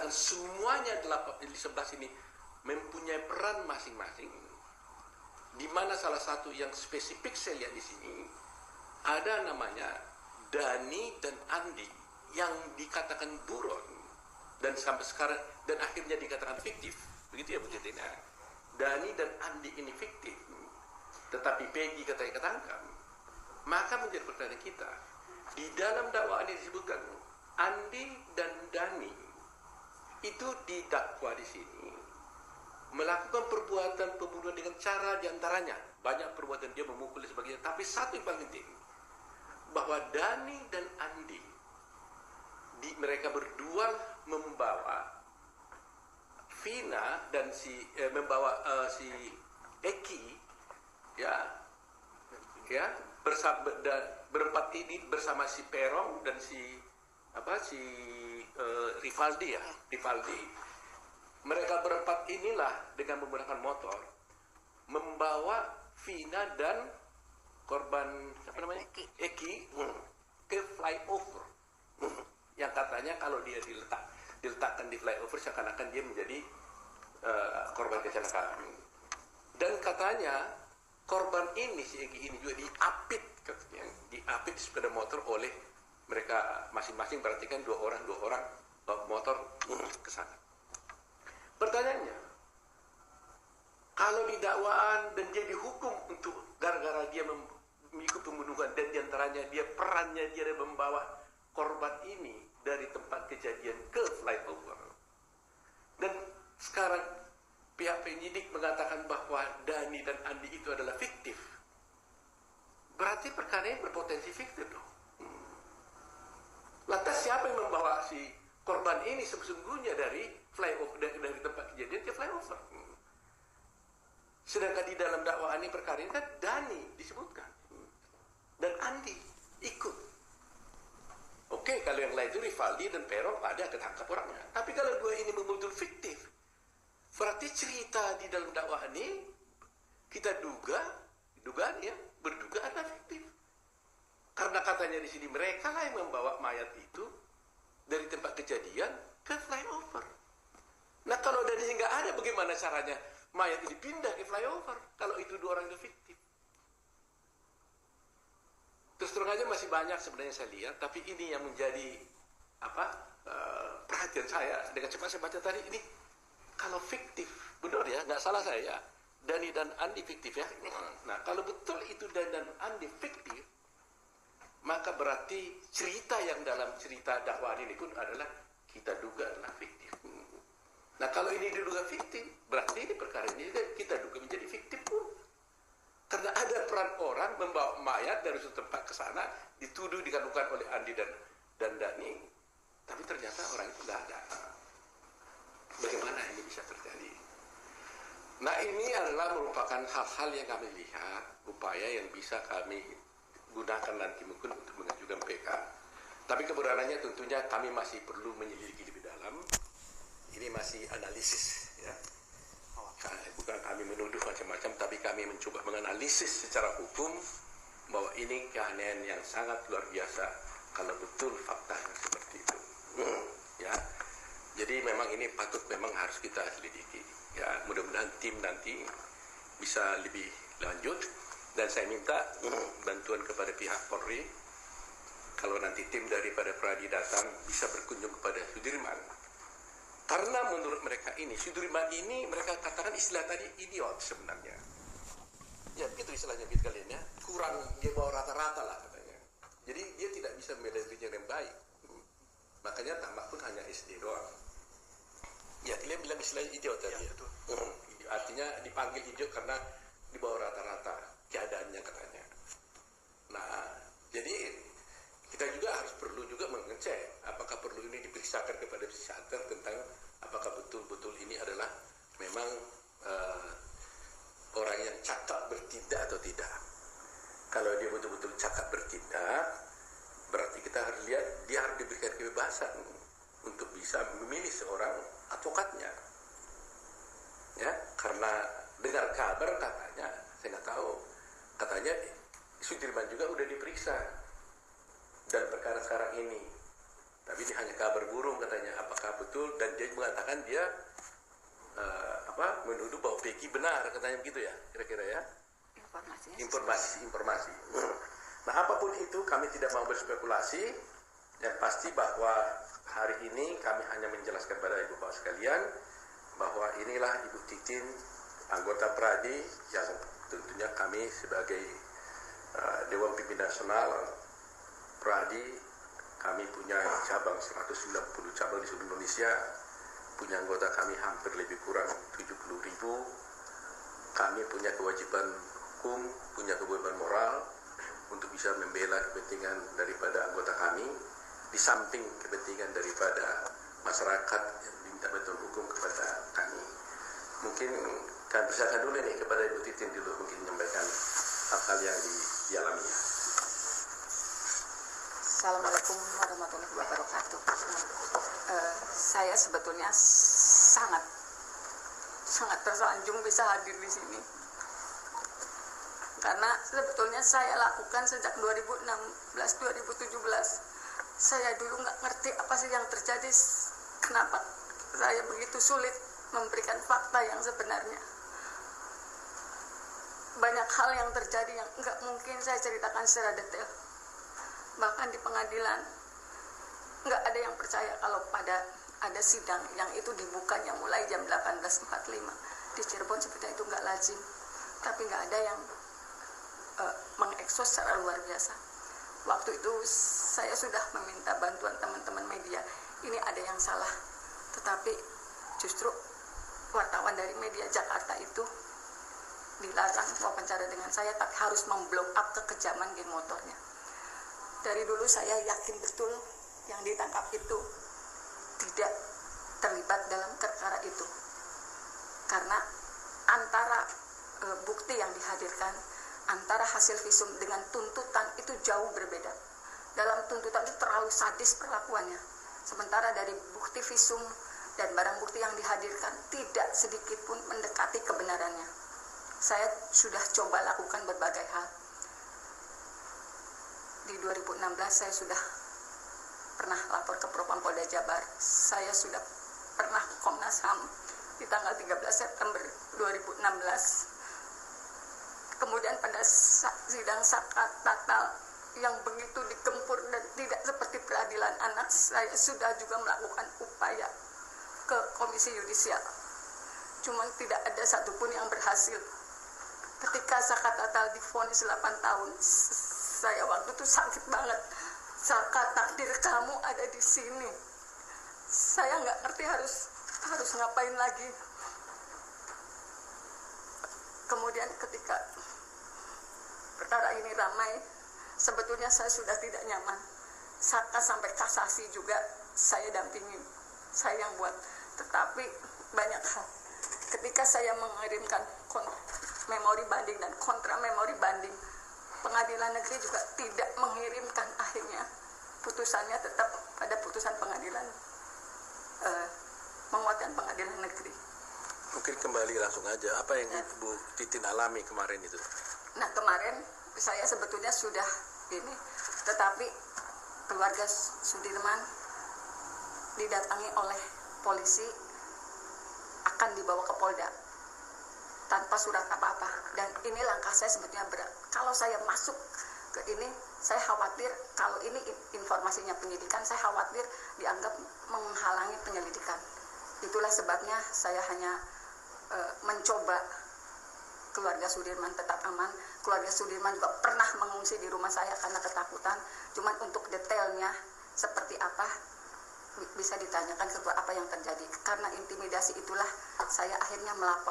katakan semuanya di 11 ini mempunyai peran masing-masing, di mana salah satu yang spesifik saya lihat di sini ada namanya Dani dan Andi yang dikatakan buron dan sampai sekarang dan akhirnya dikatakan fiktif, begitu ya Bu Titina. Dani dan Andi ini fiktif, tetapi Peggy katanya ketangkap. Maka menjadi pertanyaan kita, di dalam dakwaan ini disebutkan Andi dan Dani itu didakwa di sini melakukan perbuatan pembunuhan dengan cara diantaranya banyak perbuatan, dia memukul dan sebagainya, tapi satu yang paling penting bahwa Dani dan Andi mereka berdua membawa Vina dan membawa si Eki berempat ini bersama si Perong dan Rivaldi. Mereka berempat inilah dengan menggunakan motor membawa Vina dan korban Eki ke flyover yang katanya kalau dia diletakkan di flyover seakan-akan dia menjadi korban kecelakaan. Dan katanya korban ini, si Eki ini juga diapit sepeda motor oleh mereka masing-masing, berarti kan dua orang bawa motor ke sana. Pertanyaannya, kalau didakwaan dan dia dihukum untuk gara-gara dia mengikut pembunuhan dan diantaranya perannya dia membawa korban ini dari tempat kejadian ke flyover, dan sekarang pihak penyidik mengatakan bahwa Dani dan Andi itu adalah fiktif, berarti perkara ini berpotensi fiktif dong. Lantas siapa yang membawa si korban ini sesungguhnya dari flyover, dari tempat kejadian ke flyover? Sedangkan di dalam dakwaan ini perkara ini kan Dani disebutkan dan Andi ikut. Oke, kalau yang lain itu Rivaldi dan Perong ada ketangkap orangnya. Tapi kalau dua ini betul fiktif, berarti cerita di dalam dakwaan ini kita berduga ada fiktif. Karena katanya di sini mereka lah yang membawa mayat itu dari tempat kejadian ke flyover. Nah kalau dari sini nggak ada, bagaimana caranya mayat ini pindah ke flyover kalau itu dua orang itu fiktif? Terus terang aja masih banyak sebenarnya saya lihat, tapi ini yang menjadi perhatian saya. Dengan cepat saya baca tadi ini, kalau fiktif, benar ya, nggak salah saya, Dani dan Andi fiktif ya. Nah kalau betul itu Dani dan Andi fiktif, maka berarti cerita yang dalam cerita dakwaan ini pun adalah kita duga adalah fiktif. Nah kalau ini diduga fiktif, berarti ini perkara ini kita duga menjadi fiktif pun. Karena ada peran orang membawa mayat dari suatu tempat ke sana, dituduh dikandungkan oleh Andi dan Dani, tapi ternyata orang itu nggak ada. Bagaimana ini bisa terjadi? Nah ini adalah merupakan hal-hal yang kami lihat, upaya yang bisa kami gunakan nanti mungkin untuk mengajukan PK. Tapi kebenarannya tentunya kami masih perlu menyelidiki lebih dalam. Ini masih analisis ya. Bukan kami menuduh macam-macam, tapi kami mencoba menganalisis secara hukum bahwa ini keanehan yang sangat luar biasa kalau betul faktanya seperti itu. Ya. Jadi memang ini patut memang harus kita selidiki. Ya, mudah-mudahan tim nanti bisa lebih lanjut. Dan saya minta bantuan kepada pihak Polri, kalau nanti tim daripada Pradi datang bisa berkunjung kepada Sudirman. Karena menurut mereka ini, Sudirman ini mereka katakan istilah tadi idiot sebenarnya. Ya begitu istilahnya gitu kalian ya, kurang dia bawa rata-rata lah katanya. Jadi dia tidak bisa membela dirinya yang baik. Makanya tamat pun hanya SD doang. Ya kalian bilang istilahnya idiot tadi ya. Artinya dipanggil idiot karena di bawah rata-rata keadaannya katanya. Nah, jadi kita juga harus perlu juga mengecek apakah perlu ini diperiksakan kepada psikiater tentang apakah betul-betul ini adalah memang orang yang cakap bertindak atau tidak. Kalau dia betul-betul cakap bertindak, berarti kita harus lihat dia harus diberikan kebebasan untuk bisa memilih seorang advokatnya. Ya, karena dengar kabar katanya, saya nggak tahu, katanya Sudirman juga udah diperiksa dan perkara sekarang ini Tapi ini hanya kabar burung katanya, apakah betul? Dan dia mengatakan dia menuduh bahwa Peggy benar, katanya begitu ya, kira-kira ya. Informasi. Nah, apapun itu kami tidak mau berspekulasi. Yang pasti bahwa hari ini kami hanya menjelaskan pada ibu bapak sekalian bahwa inilah Ibu Titin, anggota Pradi, yang tentunya kami sebagai Dewan Pimpinan Nasional Pradi, kami punya cabang 190 cabang di seluruh Indonesia, punya anggota kami hampir lebih kurang 70.000. Kami punya kewajiban hukum, punya kewajiban moral untuk bisa membela kepentingan daripada anggota kami, di samping kepentingan daripada masyarakat yang diminta bantuan hukum kepada kami. Mungkin kami persilakan dulu nih kepada Ibu Titin dulu, mungkin menyampaikan hal-hal yang dialaminya. Assalamualaikum warahmatullahi wabarakatuh. Saya sebetulnya sangat tersanjung bisa hadir di sini, karena sebetulnya saya lakukan sejak 2016-2017. Saya dulu nggak ngerti apa sih yang terjadi, kenapa saya begitu sulit memberikan fakta yang sebenarnya. Banyak hal yang terjadi yang nggak mungkin saya ceritakan secara detail. Bahkan di pengadilan nggak ada yang percaya kalau ada sidang yang itu dibukanya mulai jam 18.45 di Cirebon, sebetulnya itu nggak lazim, tapi nggak ada yang mengekspos secara luar biasa. Waktu itu saya sudah meminta bantuan teman-teman media, ini ada yang salah, tetapi justru wartawan dari media Jakarta itu dilarang wawancara dengan saya, tapi harus memblow up kekejaman geng motornya. Dari dulu saya yakin betul yang ditangkap itu tidak terlibat dalam perkara itu, karena antara bukti yang dihadirkan, antara hasil visum dengan tuntutan itu jauh berbeda. Dalam tuntutan itu terlalu sadis perlakuannya, sementara dari bukti visum dan barang bukti yang dihadirkan tidak sedikit pun mendekati kebenarannya. Saya sudah coba lakukan berbagai hal. Di 2016 saya sudah pernah lapor ke Propam Polda Jabar. Saya sudah pernah ke Komnas HAM di tanggal 13 September 2016. Kemudian pada sidang Sakat Tatal yang begitu digempur dan tidak seperti peradilan anak, saya sudah juga melakukan upaya ke Komisi Yudisial. Cuman tidak ada satupun yang berhasil. Ketika Sakat Tatal divonis 8 tahun, saya waktu itu sakit banget. Saka, takdir kamu ada di sini. Saya nggak ngerti harus ngapain lagi. Kemudian ketika perkara ini ramai, sebetulnya saya sudah tidak nyaman. Saka sampai kasasi juga saya dampingin, saya yang buat. Tetapi banyak hal. Ketika saya mengirimkan memori banding dan kontra memori banding, pengadilan negeri juga tidak mengirimkan. Akhirnya putusannya tetap pada putusan pengadilan, menguatkan pengadilan negeri. Mungkin kembali langsung aja, apa yang Ibu Titin alami kemarin itu? Nah, kemarin saya sebetulnya sudah ini, tetapi keluarga Sudirman didatangi oleh polisi, akan dibawa ke Polda tanpa surat apa-apa. Dan ini langkah saya sebetulnya berat. Kalau saya masuk ke ini, saya khawatir kalau ini informasinya penyidikan, saya khawatir dianggap menghalangi penyelidikan. Itulah sebabnya saya hanya mencoba keluarga Sudirman tetap aman. Keluarga Sudirman juga pernah mengungsi di rumah saya karena ketakutan. Cuman untuk detailnya seperti apa bisa ditanyakan ke apa yang terjadi. Karena intimidasi itulah saya akhirnya melapor